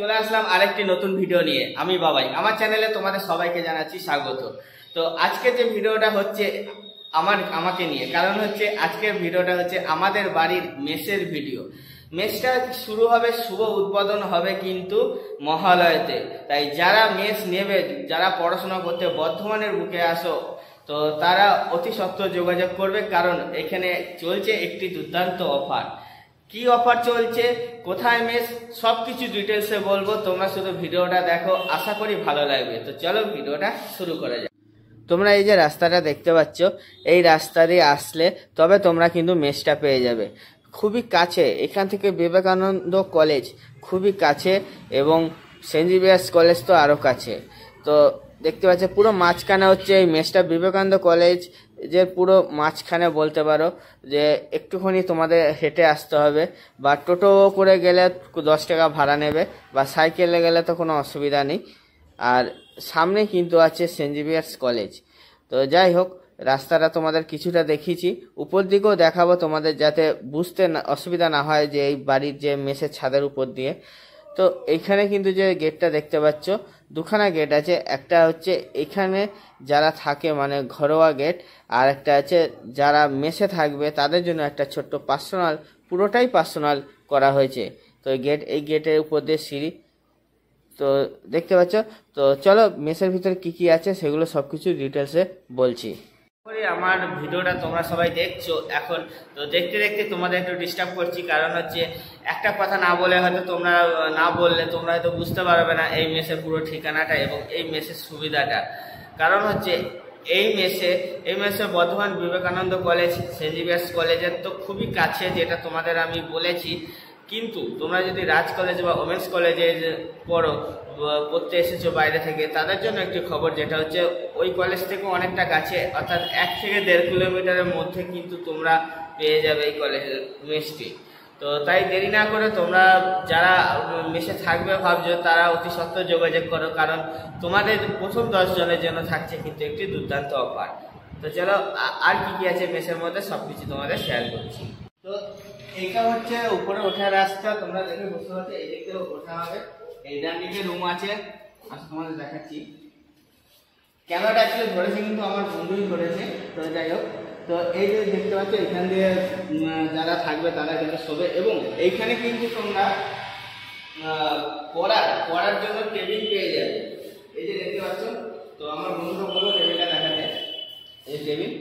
চলে আসলাম আরেকটি নতুন ভিডিও নিয়ে। আমি বাবাই, আমার চ্যানেলে তোমাদের সবাইকে জানাচ্ছি স্বাগত। তো আজকে যে ভিডিওটা হচ্ছে আমাকে নিয়ে, কারণ হচ্ছে আজকের ভিডিওটা হচ্ছে আমাদের বাড়ির মেসের ভিডিও। মেসটা শুরু হবে, শুভ উদ্বোধন হবে কিন্তু মহালয়াতে। তাই যারা মেস নেবে, যারা পড়াশোনা করতে বর্ধমানের বুকে আসো, তো তারা অতি সত্বর যোগাযোগ করবে, কারণ এখানে চলছে একটি দুর্দান্ত অফার। কি অফার চলছে, কোথায় মেস, সবকিছু ডিটেলসে বলবো। তোমরা শুধু ভিডিওটা দেখো, আশা করি ভালো লাগবে। তো চলো ভিডিওটা শুরু করা যাক। তোমরা এই যে রাস্তাটা দেখতে পাচ্ছ, এই রাস্তা দিয়ে আসলে তবে তোমরা কিন্তু মেসটা পেয়ে যাবে। খুবই কাছে, এখান থেকে বিবেকানন্দ কলেজ খুবই কাছে, এবং সেন্ট জেভিয়ার্স কলেজ তো আরও কাছে। তো দেখতে পাচ্ছ পুরো মাঝখানে হচ্ছে এই মেসটা, বিবেকানন্দ কলেজ যে পুরো মাঝখানে বলতে পারো। যে একটুখানি তোমাদের হেঁটে আসতে হবে, বা টোটো করে গেলে 10 টাকা ভাড়া নেবে, বা সাইকেলে গেলে তো কোনো অসুবিধা নেই। আর সামনে কিন্তু আছে সেন্ট জেভিয়ার্স কলেজ। তো যাই হোক, রাস্তাটা তোমাদের কিছুটা দেখিয়েছি, উপর দিকেও দেখাবো তোমাদের, যাতে বুঝতে অসুবিধা না হয় যে এই বাড়ির যে মেসের ছাদের উপর দিয়ে। তো এইখানে কিন্তু যে গেটটা দেখতে পাচ্ছ, দুখানা গেট আছে। একটা হচ্ছে এখানে যারা থাকে মানে ঘরোয়া গেট, আর একটা আছে যারা মেসে থাকবে তাদের জন্য একটা ছোট্ট পার্সোনাল, পুরোটাই পার্সোনাল করা হয়েছে। তো এই গেটের উপর দিয়ে সিঁড়ি তো দেখতে পাচ্ছ। তো চলো মেসের ভিতরে কি কি আছে সেগুলো সবকিছু ডিটেলসে বলছি। আমার ভিডিওটা তোমরা সবাই দেখছো এখন, তো দেখতে দেখতে তোমাদের একটু ডিস্টার্ব করছি, কারণ হচ্ছে একটা কথা না বলে হয়তো তোমরা হয়তো বুঝতে পারবে না এই মেসের পুরো ঠিকানাটা এবং এই মেসের সুবিধাটা। কারণ হচ্ছে এই মেসে Bardhaman Vivekananda college, saint Xavier's কলেজের তো খুবই কাছে, যেটা তোমাদের আমি বলেছি। কিন্তু তোমরা যদি রাজ কলেজ বা ওমেন্স কলেজে পড়তে এসেছো বাইরে থেকে, তাদের জন্য একটি খবর, যেটা হচ্ছে ওই কলেজ থেকে অনেকটা কাছে, অর্থাৎ 1 থেকে 1.5 কিলোমিটারের মধ্যে কিন্তু তোমরা পেয়ে যাবে এই কলেজের মেসটি। তো তাই দেরি না করে তোমরা যারা মেসে থাকবে ভাবছো, তারা অতি সত্বর যোগাযোগ করো, কারণ তোমাদের প্রথম 10 জনের জন্য থাকছে কিন্তু একটি দুর্দান্ত অফার। তো চলো আর কি কি আছে মেসের মধ্যে সবকিছু তোমাদের শেয়ার করছি। তো এইটা হচ্ছে উপরে ওঠার রাস্তা, তোমরা দেখে বুঝতে পারছো। এই দিক থেকে ওঠা হবে, এই ডান দিকে রুম আছে। আচ্ছা তোমাদের দেখাচ্ছি। ক্যামেরাটা অ্যাকচুয়ালি ধরেছে কিন্তু আমার বন্ধুই ধরেছে। তো যাই হোক, তো এই যে দেখতে পাচ্ছ, এখান দিয়ে যারা থাকবে তারা কিন্তু শোবে, এবং এইখানে কিন্তু তোমরা পড়ার জন্য টেবিল পেয়ে যাবে। এই যে দেখতে পাচ্ছ, তো আমার বন্ধুকে বলো টেবিলটা দেখাতে। এই টেবিল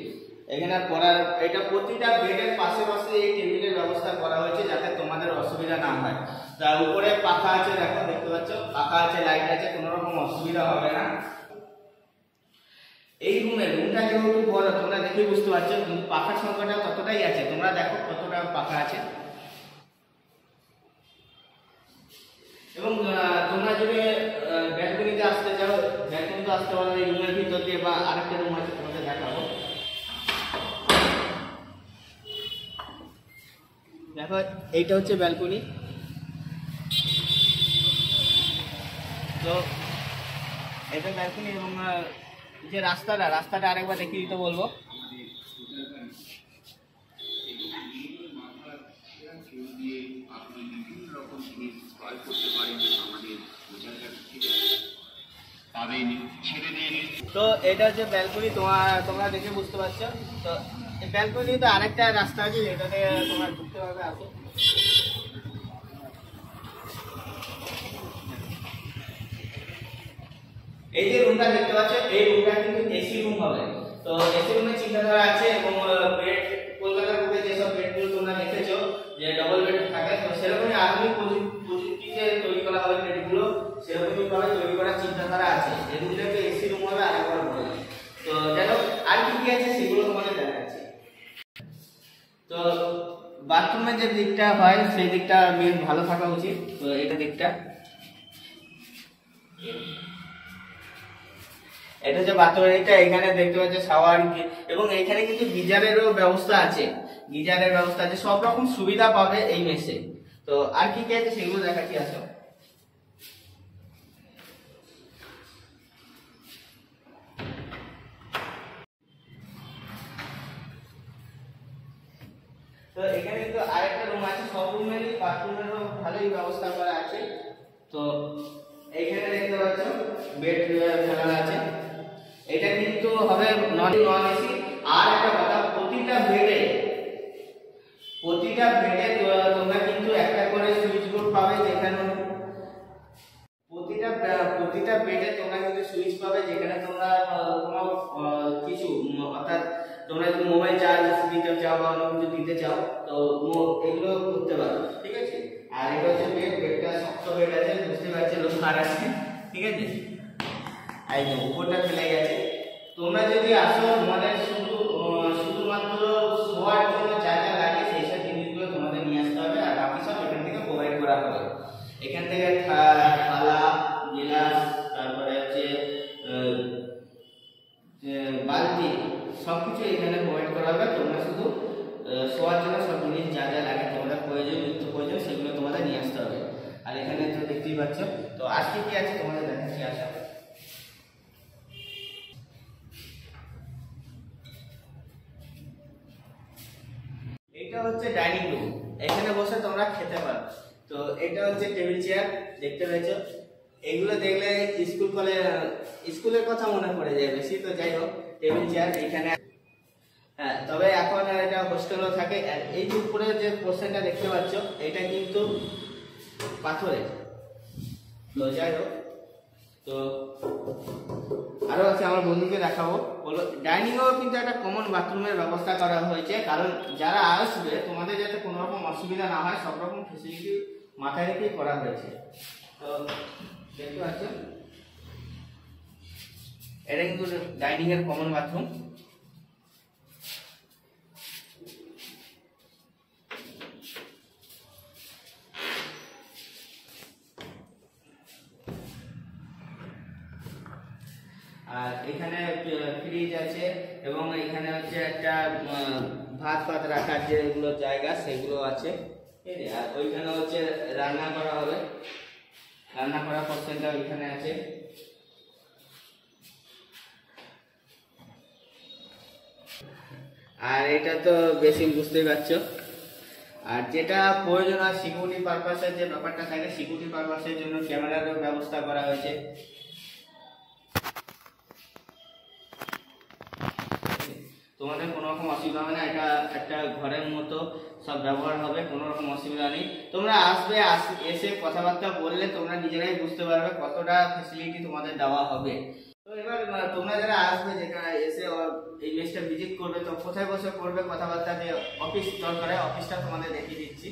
এখানে পড়ার, এটা প্রতিটা বেডের পাশে পাশে এই টেবিলের ব্যবস্থা করা হয়েছে, যাতে তোমাদের অসুবিধা না হয়। তার উপরে পাখা আছে, দেখো দেখতে পাচ্ছ, পাখা আছে, লাইট আছে, কোনো রকম অসুবিধা হবে না। এই রুমটা যেহেতু বড়, তোমরা দেখে বুঝতে পারছো, কিন্তু পাখার সংখ্যাটা ততটাই আছে। তোমরা দেখো কতটা পাখা আছে। এবং তোমরা যদি ব্যালকনিতে আসতে চাও, ব্যালকনিতে আসতে পারো এই রুমের ভিতর দিয়ে, বা আরেকটা রুম আছে তোমাদের দেখাবো। দেখো এইটা হচ্ছে ব্যালকনি। তো এটা ব্যালকনি, এবং যে রাস্তাটা আরেকবার দেখিয়ে দিতে বলবো। তো এটা হচ্ছে ব্যালকনি, তোমরা দেখে বুঝতে পারছো। তো এই ব্যালকনি তো আরেকটা রাস্তা আছে, যেটাতে তোমরা ঢুকতে পারবে। আসো, এই যে রুমটা দেখতে পাচ্ছ, এই রুমটা কিন্তু এসি রুম হবে। তো এসি রুমের চিন্তাধারা আছে, এবং বেড কলকাতার বুকে যেসব বেডগুলো তোমরা দেখেছো যে ডবল বেড থাকে, তো সেরকমই আধুনিক প্রযুক্তিতে তৈরি করা হবে বেডগুলো, সেরকমই ভাবে তৈরি করার চিন্তাধারা আছে। যেগুলোকে এসি রুম হবে আরেকবার বলে। তো যাই হোক, আর কি কি আছে সেগুলো তোমাদের দেখাচ্ছি। তো বাথরুমের যে দিকটা হয় সেই দিকটা মেন ভালো থাকা উচিত। তো এটা দিকটা, এটা হচ্ছে বাথরুমটা। এখানে দেখতে পাচ্ছ শাওয়ার, এবং এখানে কিন্তু গিজারেরও ব্যবস্থা আছে। সব রকম সুবিধা পাবে এই মেসে। তো আর কি কি আছে সেগুলো দেখাচ্ছি, আসো। তো এখানে কিন্তু আরেকটা রুম আছে, সব রুমেরই বাথরুমেরও ভালোই ব্যবস্থা করা আছে। তো এইখানে দেখতে পাচ্ছ বেড ফেলানো আছে, এটা কিন্তু হবে নন এসি। আর একটা কথা, প্রতিটা বেডে তোমরা কিন্তু একটা করে সুইচ বোর্ড পাবে, যেখানে প্রতিটা বেডে তোমরা কিন্তু সুইচ পাবে, যেখানে তোমরা তোমার কিছু অর্থাৎ তোমরা যদি মোবাইল চার্জ দিতে চাও বা অন্য কিছু দিতে চাও তো এগুলো করতে পারো, ঠিক আছে। আর এটা হচ্ছে বেডটা শক্ত বেড আছে, বুঝতে পারছো লোহার আছে, ঠিক আছে। এই যে উপরটা ফেলে গেছে। তোমরা যদি আসো তোমাদের শুধুমাত্র শোয়ার জন্য যা যা লাগে সেই সব জিনিসগুলো তোমাদের নিয়ে আসতে হবে, আর বাকি সব এখান থেকে প্রোভাইড করা হবে। এখান থেকে থালা, গিলাস, তারপরে হচ্ছে বালতি, সবকিছু এখানে প্রোভাইড করা হবে। তোমরা শুধু শোয়ার জন্য সব জিনিস যা যা লাগে তোমাদের নিত্য প্রয়োজন সেগুলো তোমাদের নিয়ে আসতে হবে। আর এখানে তো দেখতেই পাচ্ছ। তো আজকে কি আছে তোমাদের দেখাচ্ছি, আসা। এটা হচ্ছে ডাইনিং রুম, এখানে বসে তোমরা খেতে পারো। তো এটা হচ্ছে টেবিল চেয়ার, দেখতে পেয়েছো। এগুলো দেখলে স্কুলের কথা মনে পড়ে যায় বেশি। তো যাই হোক, টেবিল চেয়ার এখানে। হ্যাঁ, তবে এখন এটা হোস্টেলও থাকে। আর এই যে উপরে যে পোর্শনটা দেখতে পাচ্ছ এটা কিন্তু পাথরের। তো যাই হোক, তো আরো আছে, আমার বন্ধুকে দেখাবো। বলো, ডাইনিংও কিন্তু একটা কমন বাথরুমের ব্যবস্থা করা হয়েছে, কারণ যারা আসবে তোমাদের যাতে কোনো রকম অসুবিধা না হয়, সব রকম ফেসিলিটি মাথায় রেখেই করা হয়েছে। তো দেখতে পাচ্ছ এটা কিন্তু ডাইনিং এর কমন বাথরুম। আর এখানে ফ্রিজ আছে, এবং এখানে হচ্ছে একটা ভাত রাখার যেগুলো জায়গা সেগুলো আছে, ঠিক আছে। আর ওইখানে হচ্ছে রান্না করা হবে, রান্না করার পোর্শনটা ওইখানে আছে। আর এটা তো বেসিন, বুঝতেই পারছো। আর যেটা প্রয়োজন হয় সিকিউরিটি পারপাসের যে ব্যাপারটা থাকে, সিকিউরিটি পারপাসের জন্য ক্যামেরারও ব্যবস্থা করা হয়েছে। তোমাদের কোনো রকম অসুবিধা হবে না, এটা একটা ঘরের মতো সব ব্যবহার হবে, কোনো রকম অসুবিধা নেই। তোমরা এসে কথাবার্তা বললে তোমরা নিজেরাই বুঝতে পারবে কতটা ফ্যাসিলিটি তোমাদের দেওয়া হবে। তো এবার তোমরা যারা আসবে, যেখানে এসে এই মেসটা ভিজিট করবে, তো কোথায় বসে করবে কথাবার্তা, যে অফিস দরকার হয়, অফিসটা তোমাদের দেখিয়ে দিচ্ছি।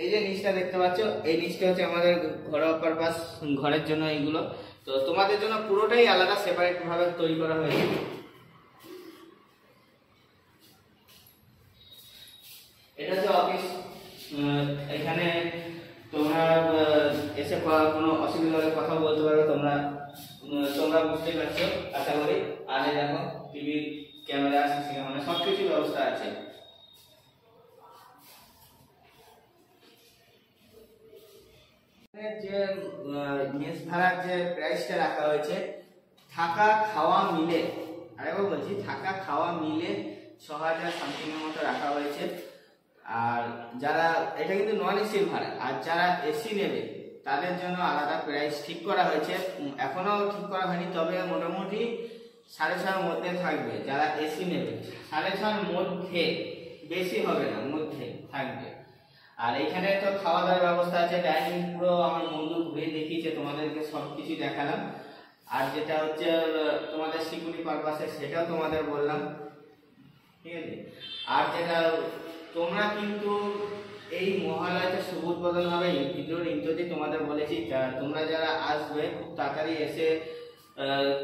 এই যে নিচটা দেখতে পাচ্ছ, এই নিচটা হচ্ছে আমাদের ঘরোয়া পারপাস, ঘরের জন্য এইগুলো। তো তোমাদের জন্য পুরোটাই আলাদা সেপারেট ভাবে তৈরি করা হয়েছে। এটা হচ্ছে অফিস, এখানে তোমরা এসে কোনো অসুবিধা হলে কথা বলতে পারো, তোমরা বুঝতে পারছো আশা করি। আর দেখো টিভি, ক্যামেরা, সিসি ক্যামেরা সবকিছু ব্যবস্থা আছে। যে মেস ভাড়ার যে প্রাইসটা রাখা হয়েছে, থাকা খাওয়া মিলে, আরেকবার বলছি, থাকা খাওয়া মিলে ৬,০০০ সামথিং এর মতো রাখা হয়েছে। আর যারা, এটা কিন্তু নন এসি ভাড়া, আর যারা এসি নেবে তাদের জন্য আলাদা প্রাইস ঠিক করা হয়েছে। এখনো ঠিক করা হয়নি, তবে মোটামুটি ৬,৫০০ মধ্যে থাকবে। যারা এসি নেবে ৬,৫০০ মধ্যে, বেশি হবে না, মধ্যে থাকবে। আর এখানে তো খাওয়া দাওয়ার ব্যবস্থা আছে, ডাইনিং পুরো আমার বন্ধু ঘুরে দেখিয়েছে, তোমাদেরকে সবকিছু দেখালাম। আর যেটা হচ্ছে তোমাদের সিকিউরিটি পারপাসে, সেটাও তোমাদের বললাম, ঠিক আছে। আর যেটা তোমরা কিন্তু এই মহালয়াতে শুভ উদ্বোধন হবে, ভিডিওর ইন্ট্রোতে তোমাদের বলেছি, তোমরা যারা আসবে খুব তাড়াতাড়ি এসে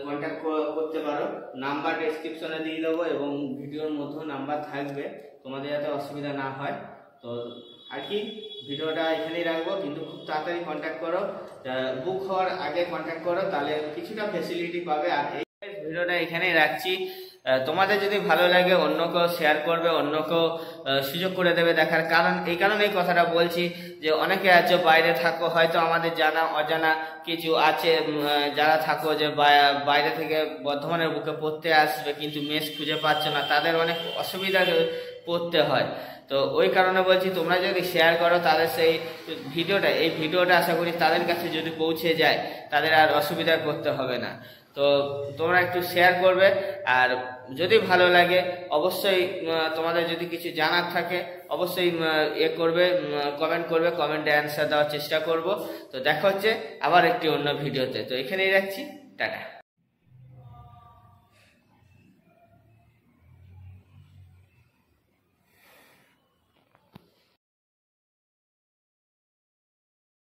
কন্ট্যাক্ট করতে পারো। নাম্বার ডেসক্রিপশনে দিয়ে দেবো, এবং ভিডিওর মধ্যেও নাম্বার থাকবে, তোমাদের যাতে অসুবিধা না হয়। তো আর কি, ভিডিওটা এখানেই রাখবো, কিন্তু খুব তাড়াতাড়ি কন্ট্যাক্ট করো, বুক হওয়ার আগে কন্ট্যাক্ট করো, তাহলে কিছুটা ফ্যাসিলিটি পাবে। আর এই ভিডিওটা এখানেই রাখছি। তোমাদের যদি ভালো লাগে অন্যকেও শেয়ার করবে, অন্যকেও সুযোগ করে দেবে দেখার। কারণ এই কারণে এই কথাটা বলছি, যে অনেকে আছে বাইরে থাকো, হয়তো আমাদের জানা অজানা কিছু আছে, যারা থাকো যে বাইরে থেকে বর্ধমানের বুকে পড়তে আসবে, কিন্তু মেস খুঁজে পাচ্ছ না, তাদের অনেক অসুবিধা পড়তে হয়। তো ওই কারণে বলছি, তোমরা যদি শেয়ার করো তাদের সেই এই ভিডিওটা আশা করি তাদের কাছে যদি পৌঁছে যায় তাদের আর অসুবিধায় পড়তে হবে না। তো তোমরা একটু শেয়ার করবে, আর যদি ভালো লাগে অবশ্যই তোমাদের যদি কিছু জানার থাকে অবশ্যই কমেন্ট করবে, কমেন্টে অ্যান্সার দেওয়ার চেষ্টা করব। তো দেখা হচ্ছে আবার একটি অন্য ভিডিওতে। তো এখানেই রাখছি, টাটা।